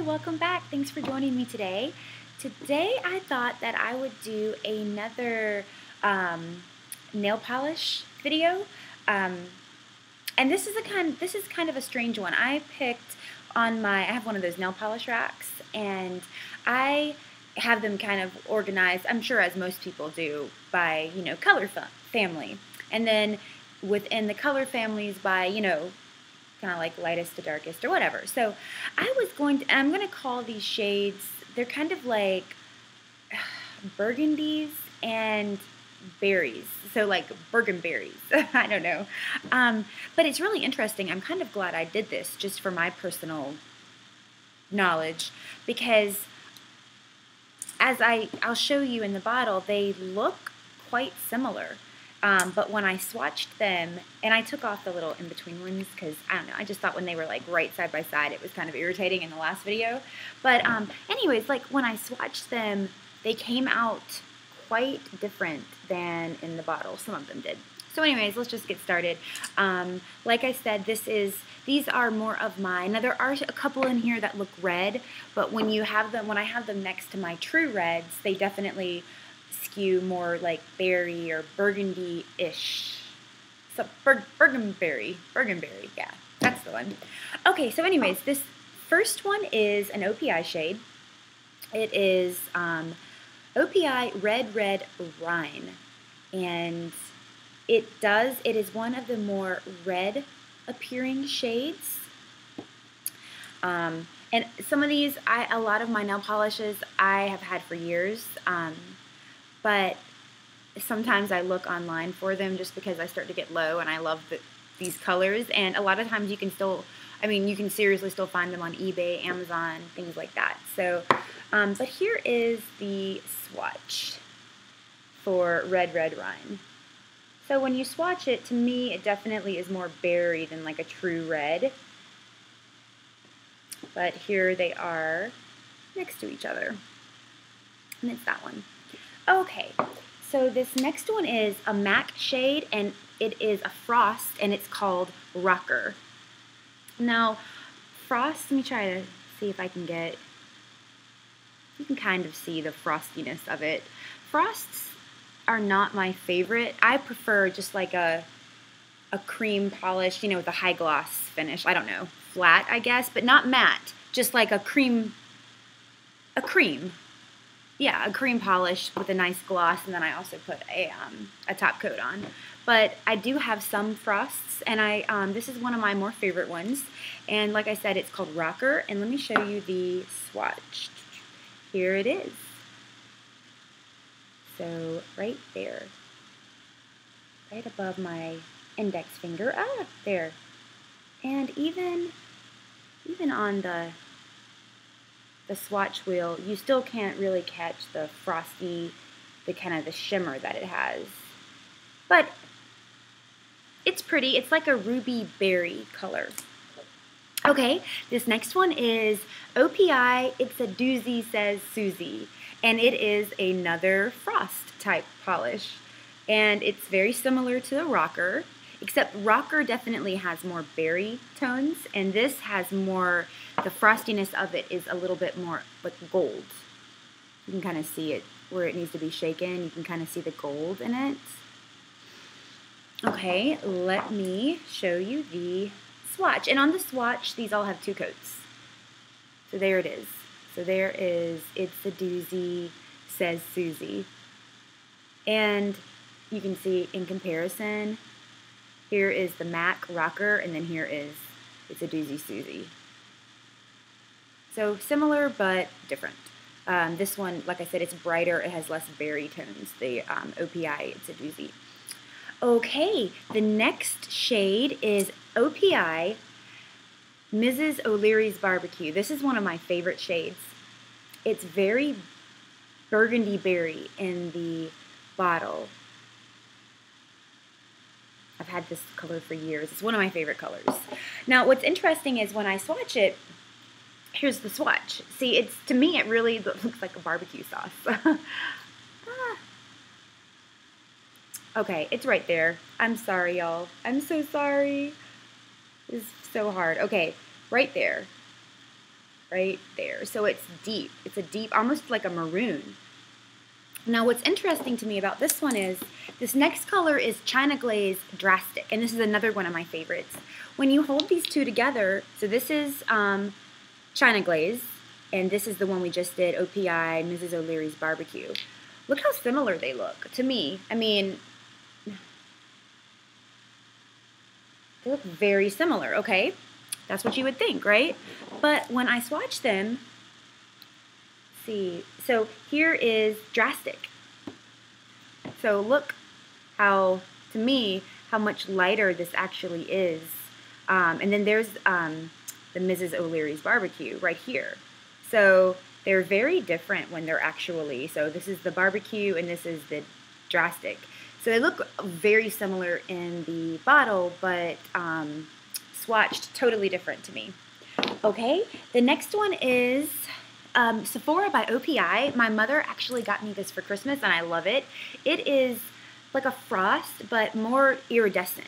welcome back. Thanks for joining me today. Today I thought that I would do another nail polish video. And this is kind of a strange one. I have one of those nail polish racks, and I have them kind of organized, I'm sure as most people do, by, color family. And then within the color families by, kind of like lightest to darkest or whatever. So I'm going to call these shades, they're kind of like burgundies and berries. So like Burgun-berries. I don't know. But it's really interesting. I'm kind of glad I did this just for my personal knowledge, because as I'll show you in the bottle, they look quite similar. But when I swatched them, and I took off the little in-between ones because, I don't know, I just thought when they were like right side by side, it was kind of irritating in the last video. But anyways, like when I swatched them, they came out quite different than in the bottle. Some of them did. So anyways, let's just get started. Like I said, these are more of mine. Now there are a couple in here that look red, but when I have them next to my true reds, they definitely skew more like berry or burgundy-ish. So Burgun-berry, yeah, that's the one. Okay, so anyways, this first one is an OPI shade. It is OPI Red Rhine, and it is one of the more red appearing shades. And some of these, a lot of my nail polishes I have had for years, but sometimes I look online for them just because I start to get low and I love these colors. And a lot of times you can seriously still find them on eBay, Amazon, things like that. So, but here is the swatch for Red Rhine. So when you swatch it, to me, it definitely is more berry than like a true red. But here they are next to each other. And it's that one. Okay, so this next one is a MAC shade, and it is a frost, and it's called Rocker. Now, frost, let me try to see if I can you can kind of see the frostiness of it. Frosts are not my favorite. I prefer just like a cream polish, with a high gloss finish. I don't know, flat, I guess, but not matte. Just like a cream. Yeah, a cream polish with a nice gloss, and then I also put a top coat on. But I do have some frosts, and this is one of my more favorite ones. And like I said, it's called Rocker, and let me show you the swatch. Here it is. So right there, right above my index finger. There. And even on the swatch wheel, you still can't really catch the frosty, the kind of the shimmer that it has. But it's pretty. It's like a ruby berry color. Okay, this next one is OPI. It's a Doozie, says Suzi. And it is another frost type polish. And it's very similar to the Rocker, except Rocker definitely has more berry tones, and this has more, the frostiness of it is a little bit more like gold. You can kind of see it where it needs to be shaken. You can kind of see the gold in it. Okay, let me show you the swatch. And on the swatch, these all have two coats. So there it is. So there is, it's the Doozie, says Suzi. And you can see in comparison, here is the MAC Rocker, and then it's a Doozie Suzi. So similar but different. This one, like I said, it's brighter. It has less berry tones. The OPI, it's a Doozie. Okay, the next shade is OPI Mrs. O'Leary's Barbecue. This is one of my favorite shades. It's very burgundy berry in the bottle. I've had this color for years. It's one of my favorite colors. Now, what's interesting is when I swatch it, here's the swatch. See, to me, it really looks like a barbecue sauce. Okay, it's right there. I'm sorry, y'all. I'm so sorry. This is so hard. Okay, right there. right there. So it's deep. It's a deep, almost like a maroon. Now what's interesting to me about this one is this next color is China Glaze Drastic, and this is another one of my favorites. When you hold these two together, so this is China Glaze, and this is the one we just did, OPI, Mrs. O'Leary's Barbecue. Look how similar they look to me. I mean, they look very similar, okay? That's what you would think, right? But when I swatch them, see, so here is Drastic. So look how, to me, how much lighter this actually is. And then there's the Mrs. O'Leary's Barbecue right here. So they're very different when they're actually, so this is the barbecue and this is the Drastic. So they look very similar in the bottle, but swatched totally different to me. Okay, the next one is Sephora by OPI. My mother actually got me this for Christmas and I love it. It is like a frost, but more iridescent.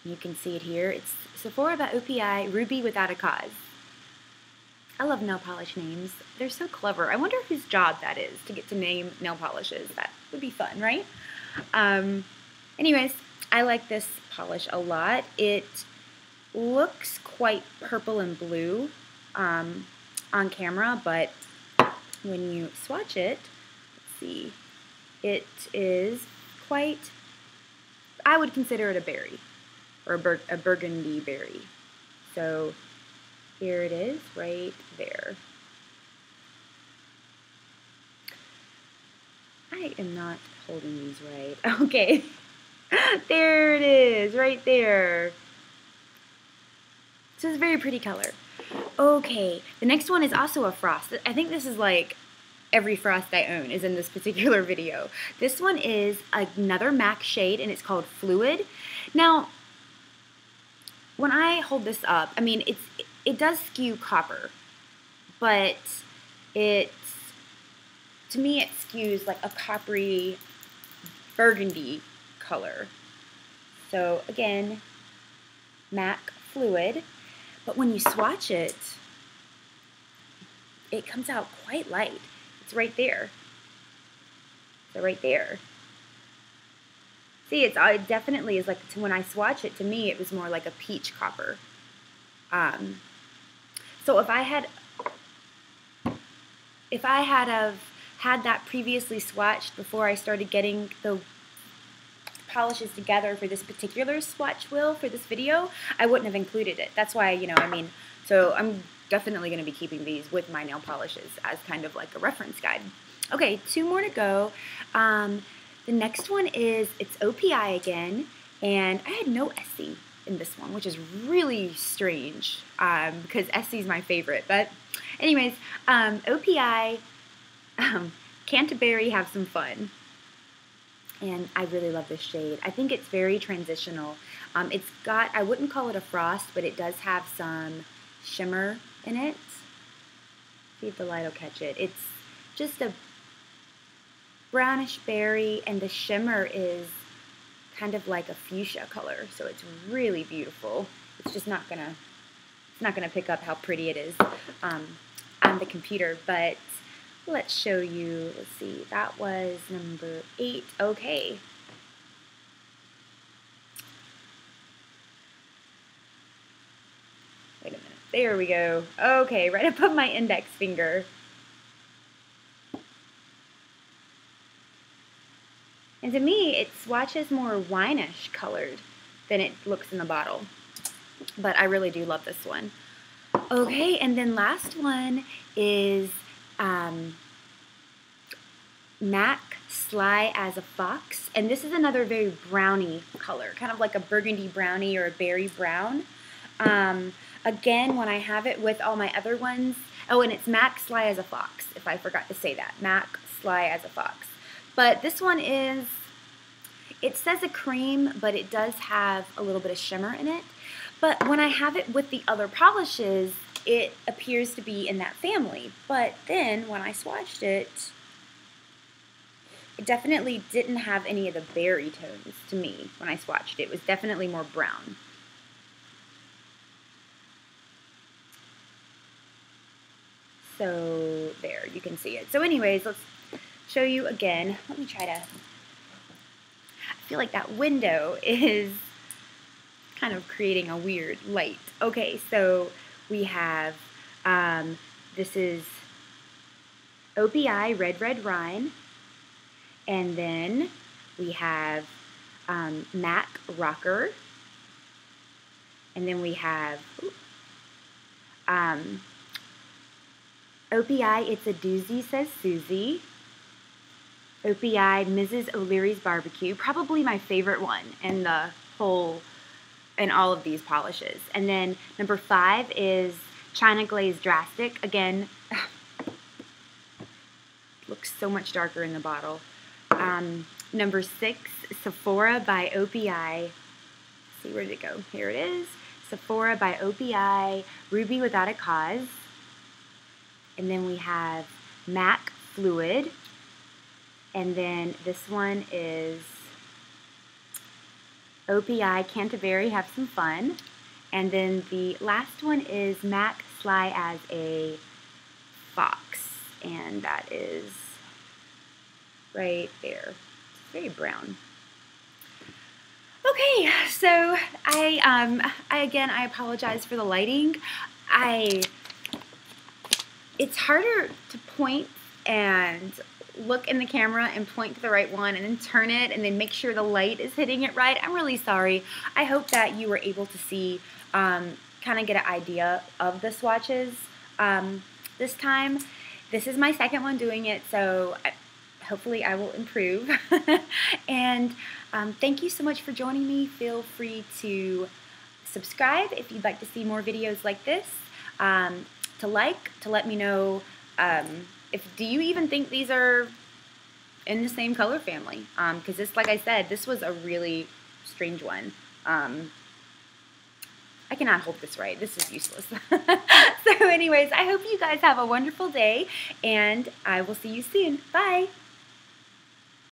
You can see it here. It's Sephora by OPI, Ruby Without a Cause. I love nail polish names. They're so clever. I wonder whose job that is to get to name nail polishes. That would be fun, right? Anyways, I like this polish a lot. It looks quite purple and blue on camera, but when you swatch it, let's see, it is quite, I would consider it a berry, or a burgundy berry. So here it is, right there. I am not holding these right. Okay. There it is, right there. So it's a very pretty color. Okay, the next one is also a frost. I think this is like every frost I own is in this particular video. This one is another MAC shade, and it's called Fluid. Now, when I hold this up, I mean, it does skew copper, but to me it skews like a coppery burgundy color. So again, MAC Fluid, but when you swatch it, it comes out quite light. It's right there. So right there. See, it definitely is like, when I swatch it, to me it was more like a peach copper. So if I had had that previously swatched before I started getting the polishes together for this particular swatch wheel for this video, I wouldn't have included it. That's why, you know, I mean, so I'm definitely going to be keeping these with my nail polishes as kind of like a reference guide. Okay, 2 more to go. The next one is, it's OPI again, and I had no Essie in this one, which is really strange because Essie is my favorite. But anyways, OPI, Cant-e-berry, Have Some Fun. And I really love this shade. I think it's very transitional. It's got, I wouldn't call it a frost, but it does have some shimmer in it. See if the light will catch it. It's just a brownish berry, and the shimmer is kind of like a fuchsia color, so it's really beautiful. It's just not gonna pick up how pretty it is on the computer, but let's show you. Let's see, that was number 8. Okay. Wait a minute. There we go. Okay, right above my index finger. And to me, it swatches more wine-ish colored than it looks in the bottle. But I really do love this one. Okay, and then last one is MAC Sly As A Fox. And this is another very browny color, kind of like a burgundy brownie or a berry brown. Again, when I have it with all my other ones, oh, and it's MAC Sly As A Fox, if I forgot to say that. MAC Sly As A Fox. But this one is, it says a cream, but it does have a little bit of shimmer in it. But when I have it with the other polishes, it appears to be in that family. But then when I swatched it, it definitely didn't have any of the berry tones to me when I swatched it. It was definitely more brown. So there, you can see it. So anyways, let's show you again. Let me try to, I feel like that window is kind of creating a weird light. Okay, so we have, this is OPI Red Rhine, and then we have MAC Rocker, and then we have OPI It's a Doozie, says Suzi. OPI Mrs. O'Leary's Barbecue, probably my favorite one in the whole, in all of these polishes. And then number 5 is China Glaze Drastic. Again, looks so much darker in the bottle. Number 6, Sephora by OPI. Let's see, where did it go? Here it is. Sephora by OPI Ruby Without a Cause. And then we have MAC Fluid. And then this one is OPI Cant-e-berry Have Some Fun. And then the last one is MAC Sly As A Fox. And that is right there. It's very brown. Okay, so I apologize for the lighting. It's harder to point and look in the camera and point to the right one and then turn it and then make sure the light is hitting it right. I'm really sorry. I hope that you were able to see, kind of get an idea of the swatches this time. This is my second one doing it, so hopefully I will improve. And thank you so much for joining me. Feel free to subscribe if you'd like to see more videos like this, to let me know do you even think these are in the same color family? Because this, like I said, this was a really strange one. I cannot hold this right. This is useless. So anyways, I hope you guys have a wonderful day, and I will see you soon. Bye.